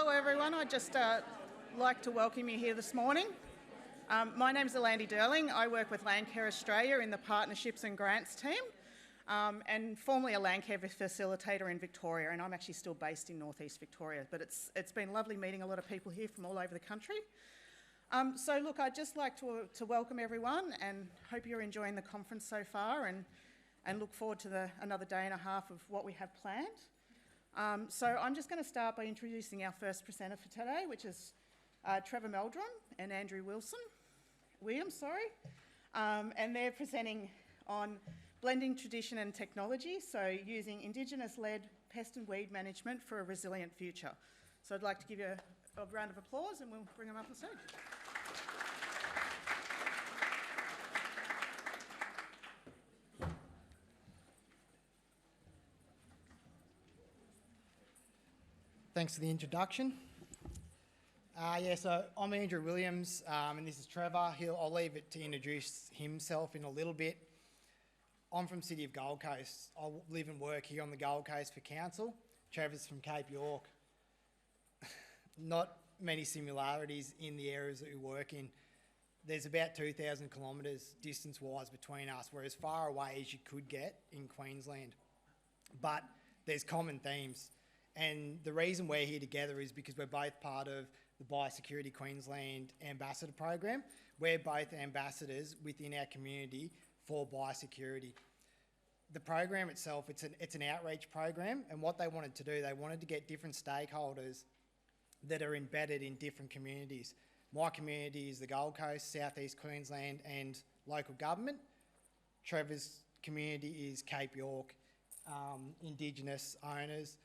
Hello everyone, I'd just like to welcome you here this morning. My name's Alandi Durling. I work with Landcare Australia in the Partnerships and Grants team and formerly a Landcare facilitator in Victoria, and I'm actually still based in Northeast Victoria, but it's been lovely meeting a lot of people here from all over the country. So look, I'd just like to welcome everyone and hope you're enjoying the conference so far and look forward to another day and a half of what we have planned. So I'm just going to start by introducing our first presenter for today, which is Trevor Meldrum and Andrew Williams, and they're presenting on blending tradition and technology, so using Indigenous-Led pest and weed management for a resilient future. So I'd like to give you a round of applause and we'll bring them up on stage. Thanks for the introduction. So I'm Andrew Williams, and this is Trevor. I'll leave it to introduce himself in a little bit. I'm from City of Gold Coast. I live and work here on the Gold Coast for council. Trevor's from Cape York. Not many similarities in the areas that we work in. There's about 2,000 kilometres distance-wise between us. We're as far away as you could get in Queensland. But there's common themes. And the reason we're here together is because we're both part of the Biosecurity Queensland Ambassador Program. We're both ambassadors within our community for biosecurity. The program itself, it's an outreach program, and what they wanted to do, they wanted to get different stakeholders that are embedded in different communities. My community is the Gold Coast, South East Queensland and local government. Trevor's community is Cape York, Indigenous owners.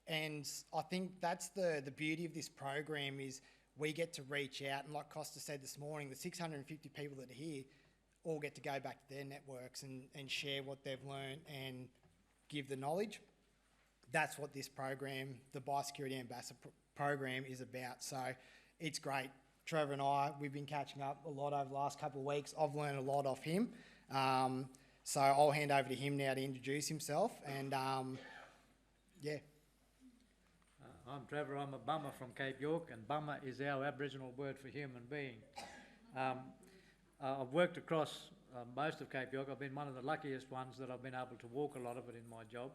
And I think that's the beauty of this program is we get to reach out, and like Costa said this morning, the 650 people that are here all get to go back to their networks and share what they've learned and give the knowledge. That's what this program, the Biosecurity Ambassador Program, is about. So it's great. Trevor and I, we've been catching up a lot over the last couple of weeks. I've learned a lot off him. So I'll hand over to him now to introduce himself and yeah. I'm Trevor, I'm a bummer from Cape York, and bummer is our Aboriginal word for human being. I've worked across most of Cape York. I've been one of the luckiest ones that I've been able to walk a lot of it in my job.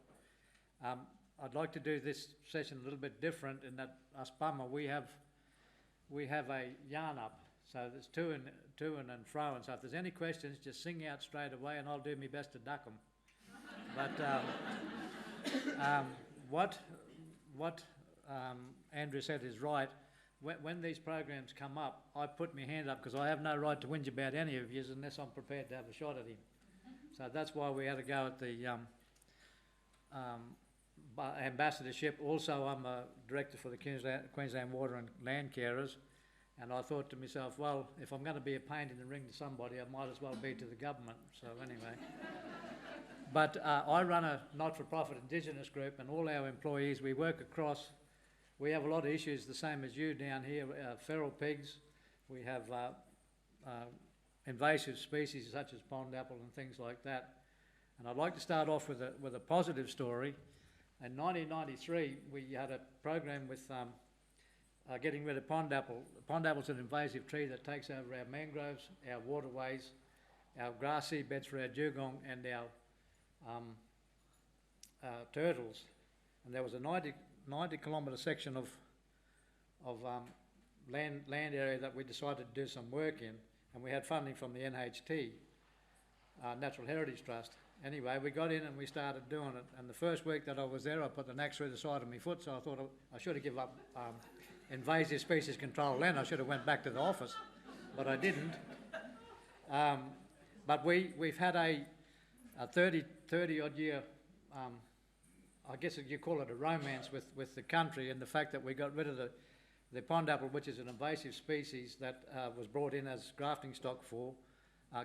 I'd like to do this session a little bit different in that us bummer, we have a yarn up. So there's to and fro, and so if there's any questions, just sing out straight away and I'll do my best to duck them. But what Andrew said is right. When these programs come up, I put my hand up because I have no right to whinge about any of you unless I'm prepared to have a shot at him. So that's why we had to go at the ambassadorship. Also, I'm a director for the Queensland Water and Land Carers, and I thought to myself, well, if I'm going to be a pain in the ring to somebody, I might as well be to the government. So anyway. But I run a not-for-profit Indigenous group, and all our employees, we work across. We have a lot of issues the same as you down here, feral pigs. We have invasive species such as pond apple and things like that. And I'd like to start off with a positive story. In 1993, we had a program with getting rid of pond apple. Pond apple is an invasive tree that takes over our mangroves, our waterways, our grassy beds for our dugong and our turtles. And there was a 90 kilometre section of land area that we decided to do some work in, and we had funding from the NHT, Natural Heritage Trust. Anyway, we got in and we started doing it, and the first week that I was there I put the axe through the side of my foot, so I thought I should have given up invasive species control then. I should have went back to the office, but I didn't. But we've had a 30 odd year I guess you call it a romance with the country, and the fact that we got rid of the pond apple, which is an invasive species that was brought in as grafting stock for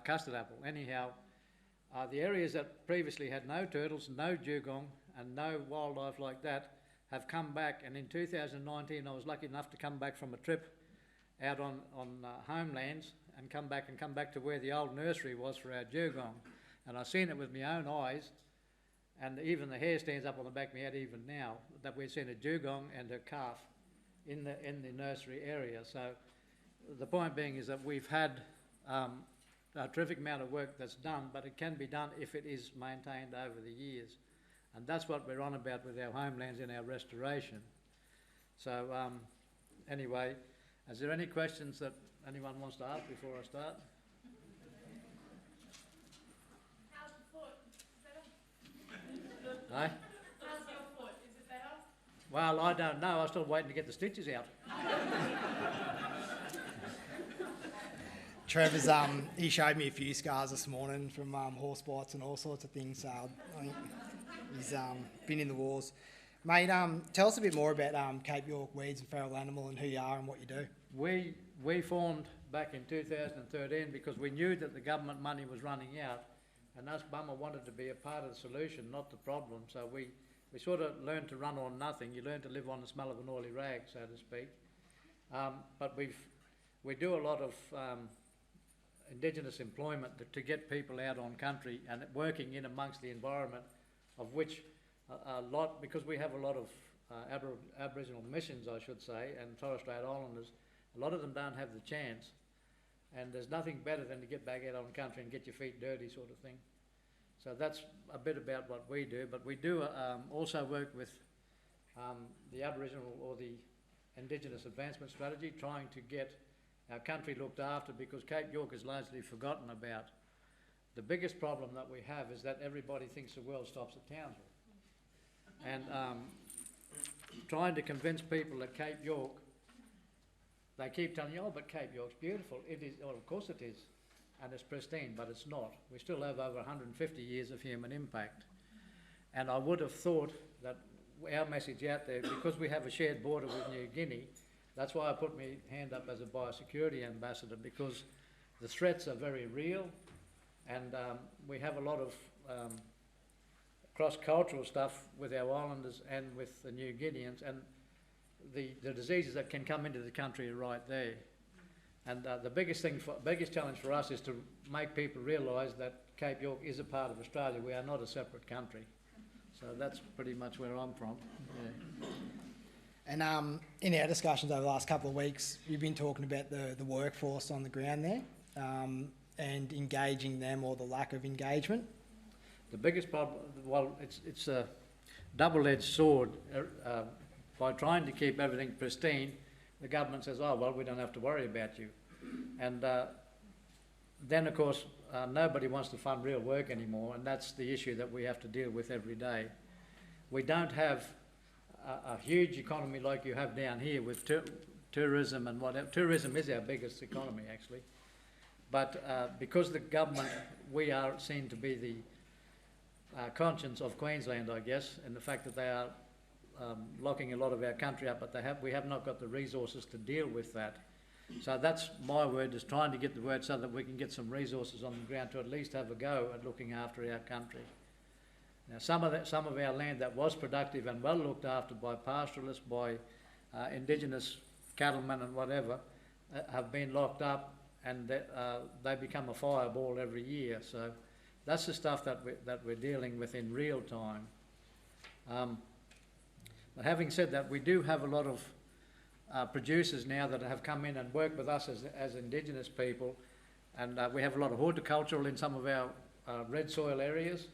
custard apple. Anyhow, the areas that previously had no turtles, no dugong and no wildlife like that have come back, and in 2019 I was lucky enough to come back from a trip out on homelands and come back to where the old nursery was for our dugong, and I've seen it with my own eyes. And even the hair stands up on the back of my head even now, that we've seen a dugong and her calf in the nursery area. So the point being is that we've had a terrific amount of work that's done, but it can be done if it is maintained over the years. And that's what we're on about with our homelands in our restoration. So anyway, is there any questions that anyone wants to ask before I start? How's the foot? Is it better? Eh? How's your foot? Is it better? Well, I don't know. I'm still waiting to get the stitches out. Trevor's, he showed me a few scars this morning from horse bites and all sorts of things, so I think he's been in the wars. Mate, tell us a bit more about Cape York Weeds and Feral Animal and who you are and what you do. We formed back in 2013 because we knew that the government money was running out, and us Bummer wanted to be a part of the solution, not the problem. So we sort of learned to run on nothing. You learn to live on the smell of an oily rag, so to speak. But we do a lot of Indigenous employment to get people out on country and working in amongst the environment, of which a lot, because we have a lot of Aboriginal missions, I should say, and Torres Strait Islanders, a lot of them don't have the chance, and there's nothing better than to get back out on country and get your feet dirty, sort of thing. So that's a bit about what we do, but we do also work with the Aboriginal or the Indigenous Advancement Strategy, trying to get our country looked after, because Cape York is largely forgotten about. The biggest problem that we have is that everybody thinks the world stops at Townsville. And trying to convince people that Cape York, they keep telling you, oh, but Cape York's beautiful. It is, well, of course it is, and it's pristine, but it's not. We still have over 150 years of human impact. And I would have thought that our message out there, because we have a shared border with New Guinea, that's why I put my hand up as a biosecurity ambassador, because the threats are very real, and we have a lot of cross-cultural stuff with our islanders and with the New Guineans, and the diseases that can come into the country are right there. And the biggest challenge for us is to make people realise that Cape York is a part of Australia. We are not a separate country. So that's pretty much where I'm from. Yeah. And in our discussions over the last couple of weeks, you've been talking about the workforce on the ground there and engaging them, or the lack of engagement. The biggest problem, well, it's a double-edged sword. By trying to keep everything pristine, the government says, oh, well, we don't have to worry about you. And then, of course, nobody wants to fund real work anymore, and that's the issue that we have to deal with every day. We don't have a huge economy like you have down here with tourism and whatever. Tourism is our biggest economy, actually. But because the government, we are seen to be the conscience of Queensland, I guess, and the fact that they are locking a lot of our country up, but we have not got the resources to deal with that. So that's my word, is trying to get the word so that we can get some resources on the ground to at least have a go at looking after our country. Now, some of our land that was productive and well looked after by pastoralists, by Indigenous cattlemen and whatever, have been locked up, and they become a fireball every year. So that's the stuff that we're dealing with in real time. But having said that, we do have a lot of producers now that have come in and worked with us as Indigenous people, and we have a lot of horticultural in some of our red soil areas,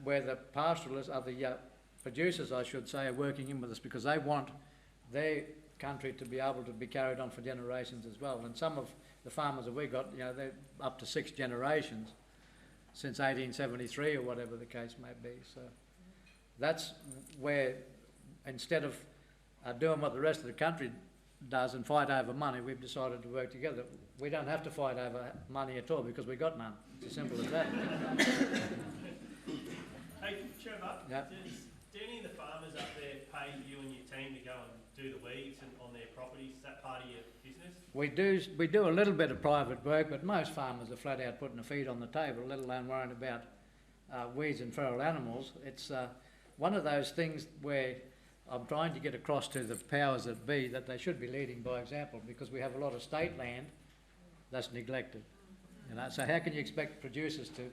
where the pastoralists, are the producers, I should say, are working in with us because they want their country to be able to be carried on for generations as well. And some of the farmers that we got, they're up to 6 generations since 1873 or whatever the case may be. So that's where, instead of doing what the rest of the country does and fight over money, we've decided to work together. We don't have to fight over money at all because we got none. It's as simple as that. Hey, Trevor, Yep. do any of the farmers up there pay you and your team to go and do the weeds on their properties? Is that part of your business? We do a little bit of private work, but most farmers are flat out putting the feed on the table, let alone worrying about weeds and feral animals. It's one of those things where I'm trying to get across to the powers that be that they should be leading by example, because we have a lot of state land that's neglected. So how can you expect producers to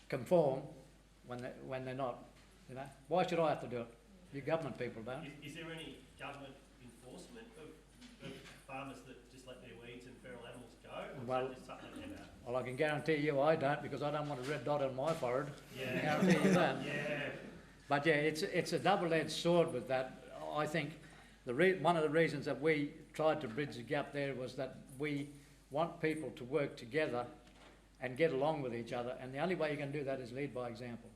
conform when they're not? Why should I have to do it? You government people don't. Is there any government enforcement of farmers that just let their weeds and feral animals go? Or Well- is that just something that never happens? Well, I can guarantee you I don't, because I don't want a red dot on my forehead. I Yeah. guarantee you that. Yeah. But yeah, it's a double-edged sword with that. I think one of the reasons that we tried to bridge the gap there was that we want people to work together and get along with each other, and the only way you can do that is lead by example.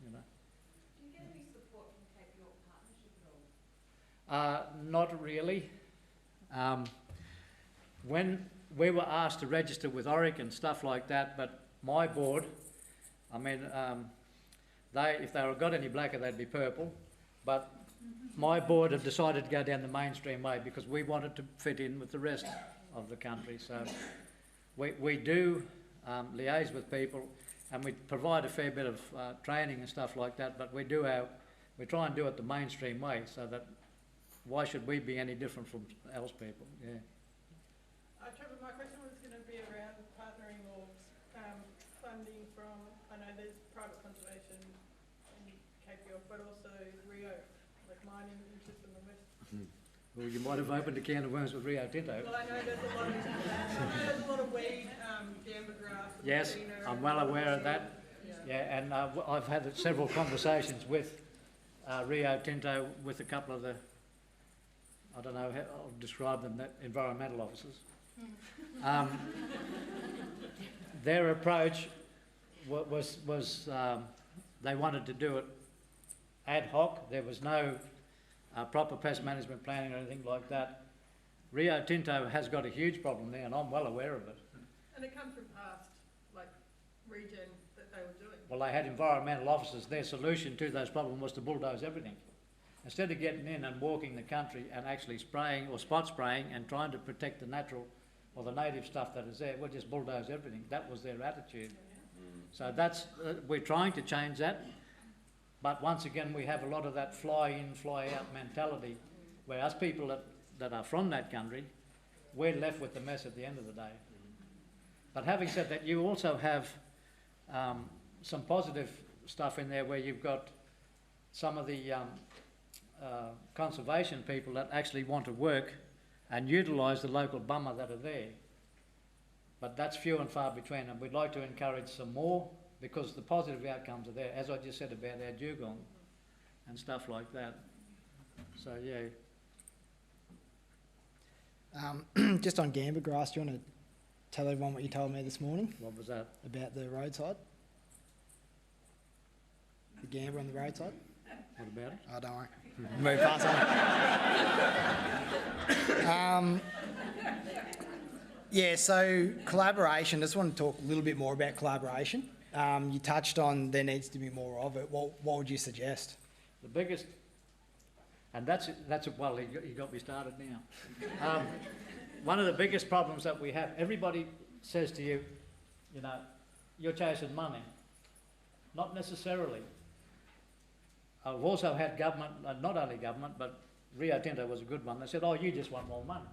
You know. Do you get any support from Cape York Partnership at all? Not really. When we were asked to register with ORIC and stuff like that, but my board, I mean, if they got any blacker, they'd be purple. But my board have decided to go down the mainstream way because we wanted to fit in with the rest of the country. So we do liaise with people, and we provide a fair bit of training and stuff like that. But we try and do it the mainstream way, so that why should we be any different from else people? Yeah. Trevor, my question was going to be around partnering or funding from, I know there's private conservation in Cape York, but also Rio, like mining interests in the west. Well, you might have opened a can of worms with Rio Tinto. Well, I know there's a lot of weed, gamba grass. And Yes, medina I'm and well all aware of that. Yeah, and I've had several conversations with Rio Tinto, with a couple of the, I don't know how I'll describe them, environmental officers. Their approach was they wanted to do it ad hoc. There was no proper pest management planning or anything like that. Rio Tinto has got a huge problem there, and I'm well aware of it. And it comes from past, like, regen that they were doing. Well, they had environmental officers. Their solution to those problems was to bulldoze everything. Instead of getting in and walking the country and actually spraying or spot spraying and trying to protect the natural or the native stuff that is there, we'll just bulldoze everything. That was their attitude. So that's, we're trying to change that. But once again, we have a lot of that fly in, fly out mentality, where us people that are from that country, we're left with the mess at the end of the day. But having said that, you also have some positive stuff in there where you've got some of the conservation people that actually want to work and utilise the local bummer that are there. But that's few and far between, and we'd like to encourage some more, because the positive outcomes are there, as I just said about our dugong and stuff like that. So, yeah. Just on gamba grass, do you want to tell everyone what you told me this morning What was that? about the roadside? The gamba on the roadside? What about it? Oh, don't worry. Move past on. Yeah, so collaboration, just want to talk a little bit more about collaboration. You touched on there needs to be more of it. What would you suggest? The biggest, and well, you got me started now. One of the biggest problems that we have, everybody says to you, you know, you're chasing money. Not necessarily. I've also had government, not only government, but Rio Tinto was a good one. They said, oh, you just want more money.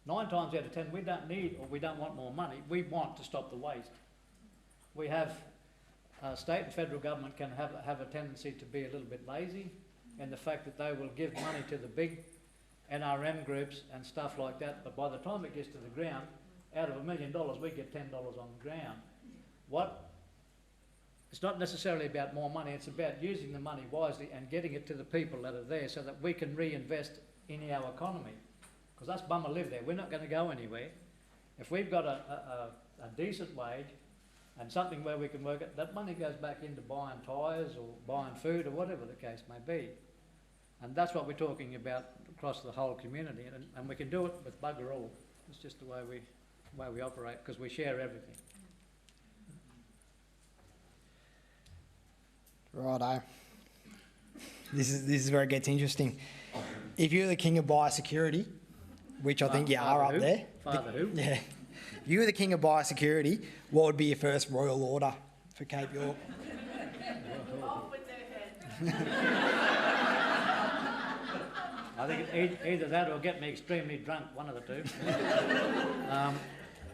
9 times out of 10, we don't need or we don't want more money. We want to stop the waste. We have, state and federal government can have a tendency to be a little bit lazy in the fact that they will give money to the big NRM groups and stuff like that, but by the time it gets to the ground, out of $1 million, we get $10 on the ground. It's not necessarily about more money, it's about using the money wisely and getting it to the people that are there so that we can reinvest in our economy. Because us bummer live there, we're not going to go anywhere. If we've got a decent wage and something where we can work it, that money goes back into buying tyres or buying food or whatever the case may be. And that's what we're talking about across the whole community, and we can do it with bugger all. It's just the way we operate, because we share everything. Righto. This is where it gets interesting. If you're the king of biosecurity, which I think you are up there. Father who? Yeah. If you were the king of biosecurity, what would be your first royal order for Cape York? Off with their head. I think either that or get me extremely drunk, one of the two.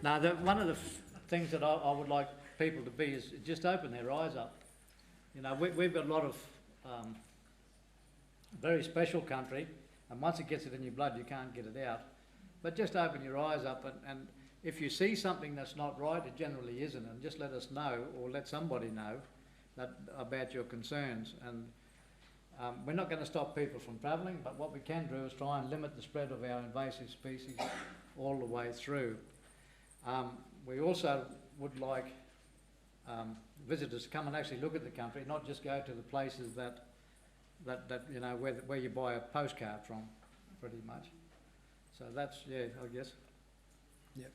Now, one of the things that I would like people to be is just open their eyes up. You know, we've got a lot of very special country, and once it gets it in your blood, you can't get it out. But just open your eyes up, and if you see something that's not right, it generally isn't, and just let us know, or let somebody know that about your concerns. And we're not going to stop people from travelling, but what we can do is try and limit the spread of our invasive species all the way through. We also would like visitors to come and actually look at the country, not just go to the places that you know, where you buy a postcard from, pretty much. So that's, yeah, I guess. Yep.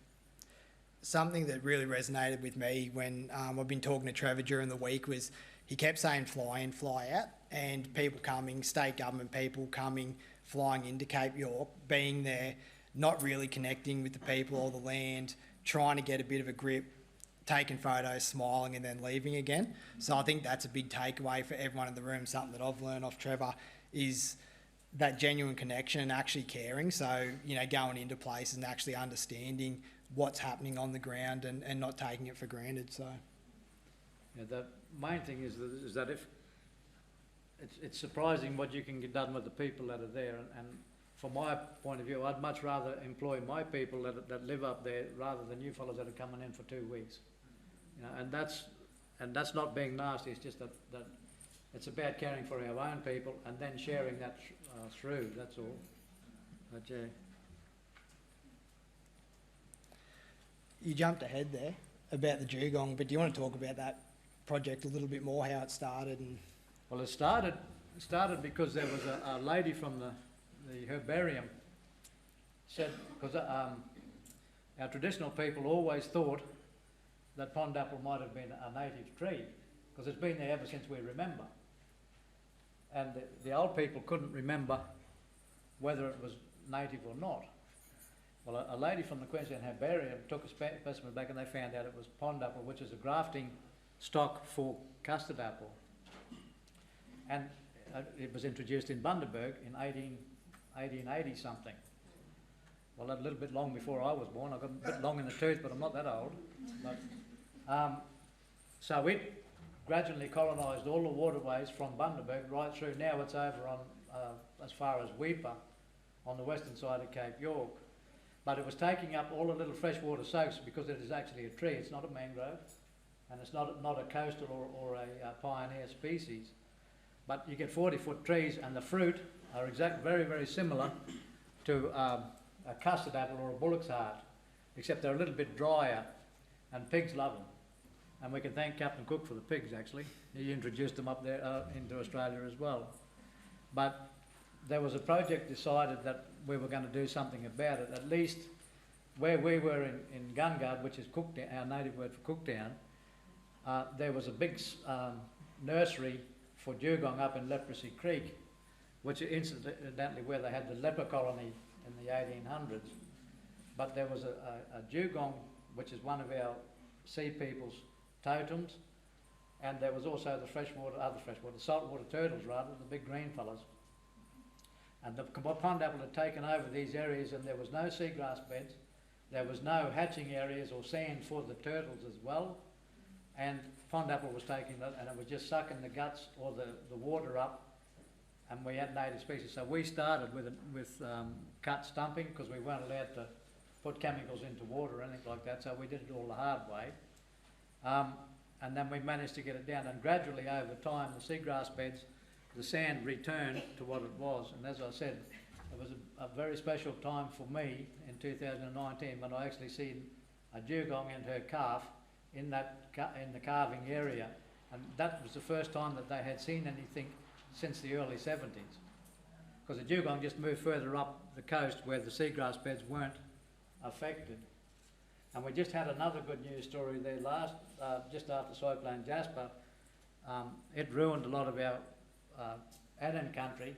Something that really resonated with me when I've been talking to Trevor during the week was he kept saying fly in, fly out, and people coming, state government people coming, flying into Cape York, being there, not really connecting with the people or the land, trying to get a bit of a grip, taking photos, smiling, and then leaving again. So I think that's a big takeaway for everyone in the room. Something that I've learned off Trevor is that genuine connection and actually caring. So, you know, going into places and actually understanding what's happening on the ground and not taking it for granted. So, yeah, the main thing is that if it's surprising what you can get done with the people that are there, and from my point of view, I'd much rather employ my people that live up there rather than you fellas that are coming in for 2 weeks. You know, and that's not being nasty. It's just that it's about caring for our own people and then sharing that through. That's all. But yeah. you jumped ahead there about the dugong, but do you want to talk about that project a little bit more, how it started? And Well, it started because there was a lady from the herbarium said, because our traditional people always thought that pond apple might have been a native tree, because it's been there ever since we remember. And the old people couldn't remember whether it was native or not. Well, a lady from the Queensland Herbarium took a specimen back and they found out it was pond apple, which is a grafting stock for custard apple. And it was introduced in Bundaberg in 1880 something. Well, a little bit long before I was born. I got a bit long in the tooth, but I'm not that old. But, so it gradually colonised all the waterways from Bundaberg right through. Now it's over on as far as Weipa on the western side of Cape York. But it was taking up all the little freshwater soaks because it is actually a tree. It's not a mangrove, and it's not a coastal or a pioneer species. But you get 40-foot trees, and the fruit are very, very similar to a custard apple or a bullock's heart, except they're a little bit drier, and pigs love them. And we can thank Captain Cook for the pigs, actually. He introduced them up there into Australia as well. But there was a project decided that we were going to do something about it. At least where we were in Gungard, which is Cooktown, our native word for Cooktown, there was a big nursery for dugong up in Leprosy Creek, which is incidentally where they had the leper colony in the 1800s. But there was a dugong, which is one of our sea people's totems, and there was also the saltwater turtles rather, the big green fellas. And the pond apple had taken over these areas, and there was no seagrass beds, there was no hatching areas or sand for the turtles as well, and pond apple was taking that, and it was just sucking the guts or the water up, and we had native species. So we started with cut stumping, because we weren't allowed to put chemicals into water or anything like that, so we did it all the hard way. And then we managed to get it down, and gradually over time the seagrass beds, the sand returned to what it was. And as I said, it was a very special time for me in 2019 when I actually seen a dugong and her calf in the calving area, and that was the first time that they had seen anything since the early 70s, because the dugong just moved further up the coast where the seagrass beds weren't affected. And we just had another good news story there just after Cyclone Jasper. It ruined a lot of our Annan country,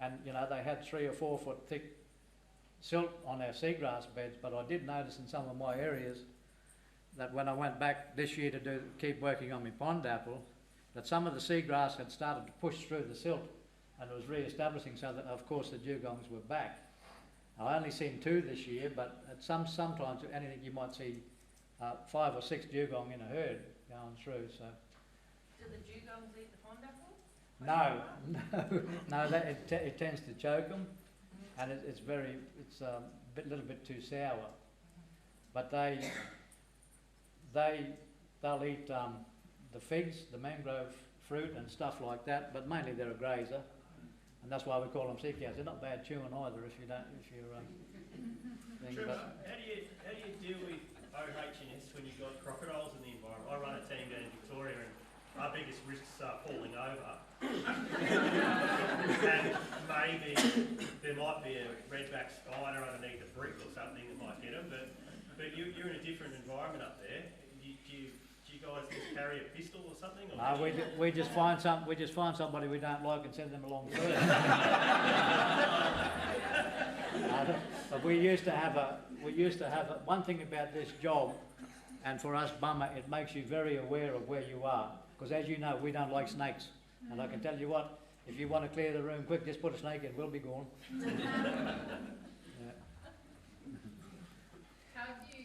and you know, they had 3 or 4 foot thick silt on our seagrass beds. But I did notice in some of my areas that when I went back this year to keep working on my pond apple, that some of the seagrass had started to push through the silt, and it was re-establishing, so that of course the dugongs were back. I only seen 2 this year, but at sometimes anything you might see 5 or 6 dugong in a herd going through. So. Do the dugongs eat the pond apple? No, no, it tends to choke them, and it's little bit too sour. But they'll eat the figs, the mangrove fruit and stuff like that, but mainly they're a grazer, and that's why we call them sea cows. They're not bad chewing either if you're Trevor, how do you deal with OH&S when you've got crocodiles in the environment? I run a team down in Victoria, and our biggest risks are falling over. And maybe there might be a redback spider underneath a brick or something that might get them, but you're in a different environment up there. Do you guys just carry a pistol or something? Or no, we just find somebody we don't like and send them along first. But we used to have one thing about this job, and for us bummer, it makes you very aware of where you are, because as you know, we don't like snakes, and I can tell you what, if you want to clear the room quick, just put a snake in, we'll be gone. Yeah. How do you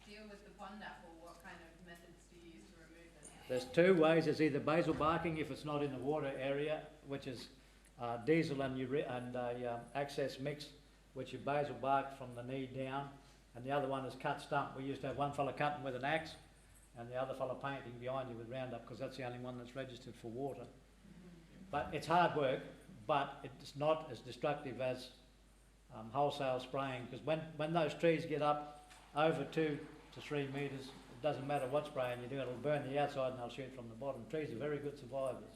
deal with the pond apple? What kind of methods do you use to remove them? There's two ways. There's either basil barking if it's not in the water area, which is diesel and access mix, which you basil bark from the knee down, and the other one is cut stump. We used to have one fella cutting with an axe and the other fella painting behind you with Roundup, because that's the only one that's registered for water. But it's hard work, but it's not as destructive as wholesale spraying, because when those trees get up over 2 to 3 metres, it doesn't matter what spraying you do, it'll burn the outside and they'll shoot from the bottom. Trees are very good survivors.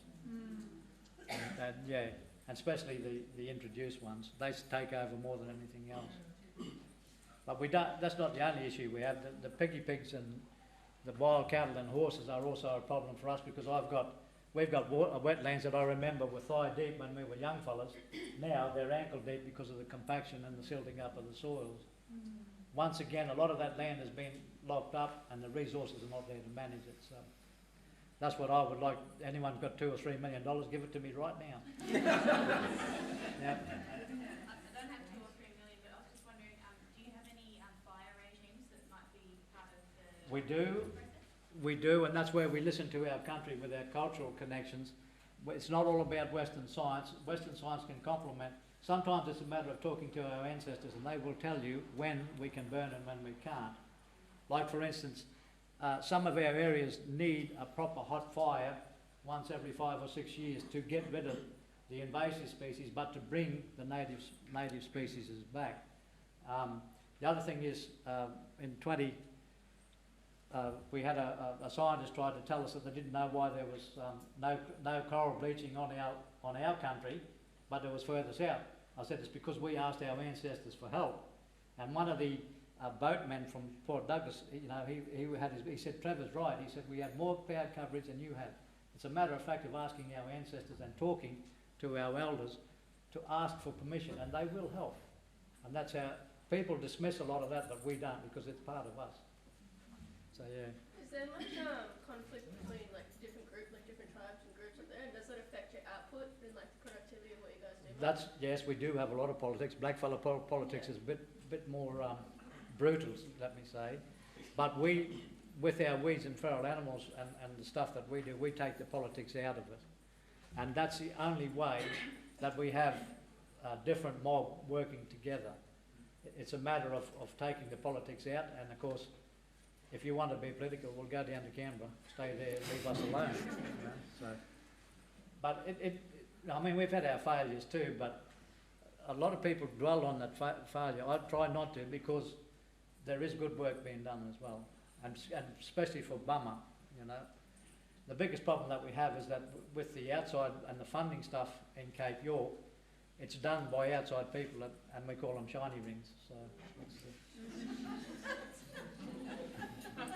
And especially the introduced ones. They take over more than anything else. But that's not the only issue we have. The piggy pigs and the wild cattle and horses are also a problem for us, because we've got wetlands that I remember were thigh deep when we were young fellas. Now they're ankle deep because of the compaction and the silting up of the soils. Once again, a lot of that land has been locked up and the resources are not there to manage it. So that's what I would like. Anyone's got $2 or $3 million, give it to me right now. Yeah. I don't have 2 or 3 million, but I was just wondering, do you have any fire regimes that might be part of the We do, and that's where we listen to our country with our cultural connections. It's not all about Western science. Western science can complement. Sometimes it's a matter of talking to our ancestors, and they will tell you when we can burn and when we can't. Like, for instance, some of our areas need a proper hot fire once every 5 or 6 years to get rid of the invasive species, but to bring the native species back. The other thing is, we had a scientist try to tell us that they didn't know why there was no coral bleaching on our country, but it was further south. I said it's because we asked our ancestors for help, and one of the boatmen from Port Douglas, he said, Trevor's right. He said we had more cloud coverage than you had. It's a matter of fact of asking our ancestors and talking to our elders to ask for permission, and they will help. And that's how people dismiss a lot of that, but we don't, because it's part of us. So yeah. Is there much conflict between different groups, different tribes and groups up there? And does that affect your output and the productivity of what you guys do? Yes, we do have a lot of politics. Blackfella politics is a bit more brutal, let me say. But we, with our weeds and feral animals and the stuff that we do, we take the politics out of it. And that's the only way that we have a different mob working together. It's a matter of taking the politics out, and of course, if you want to be political, we'll go down to Canberra, stay there, leave us alone. So, but we've had our failures too, but a lot of people dwell on that failure. I try not to, because there is good work being done as well, and especially for Bummer, The biggest problem that we have is that with the outside and the funding stuff in Cape York, it's done by outside people, and we call them shiny rings. So Trevor,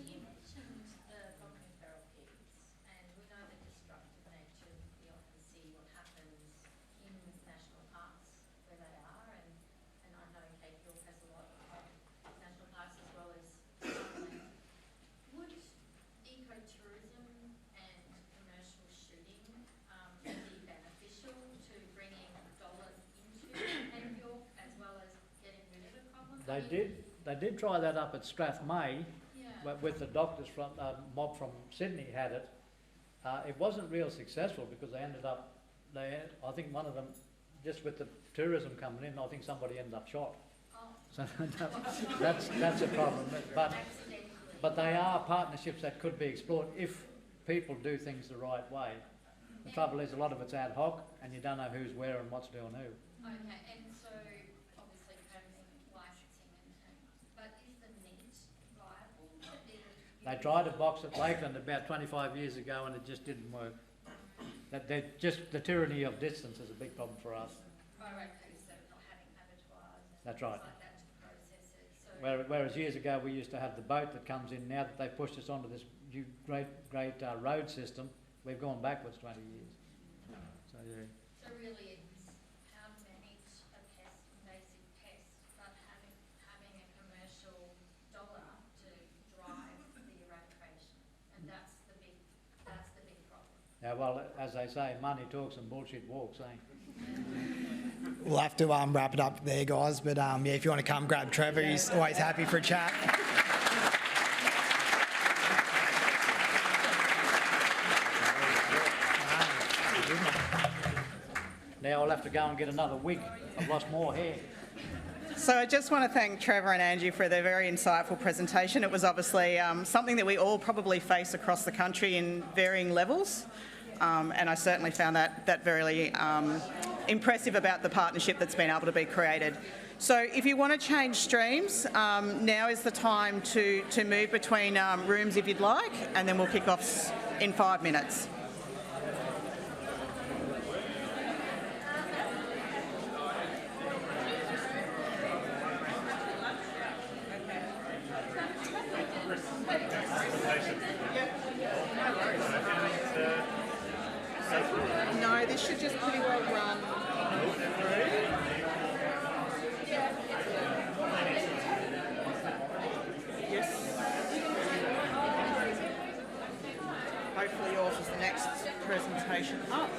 you mentioned the common and feral pigs, and we know the destructive nature. We often see what happens in national parks where they are, and I know Cape York has a lot of national parks as well as farmland. Would ecotourism and commercial shooting be beneficial to bringing dollar into Cape York as well as getting rid of a problem? They did try that up at Strathmay. Yeah. with the doctors from, mob from Sydney had it, it wasn't real successful because they ended up, I think one of them, just with the tourism coming in, I think somebody ended up shot. Oh, So that's a problem. But they are partnerships that could be explored if people do things the right way. The trouble is a lot of it's ad hoc and you don't know who's where and what's doing who. okay, and so obviously permitting, licensing but is the meat viable? They tried a box at Lakeland about 25 years ago and it just didn't work. The tyranny of distance is a big problem for us. Oh, right, because they're not having abattoirs and That's things right. like that to process it, so. Whereas years ago we used to have the boat that comes in. Now that they've pushed us onto this great road system, we've gone backwards 20 years. So yeah. So really it's how to manage a invasive pest, but having a commercial dollar to drive the eradication, and that's the big problem. Yeah, well, as they say, money talks and bullshit walks, eh? We'll have to wrap it up there, guys. But yeah, if you want to come grab Trevor, he's always happy for a chat. Now I'll have to go and get another wig. I've lost more hair. So I just want to thank Trevor and Angie for their very insightful presentation. It was obviously something that we all probably face across the country in varying levels. And I certainly found that very impressive about the partnership that's been able to be created. So if you want to change streams, now is the time to move between rooms if you'd like, and then we'll kick off in 5 minutes. No, this should just pretty well run through. Yes. Hopefully yours is the next presentation up.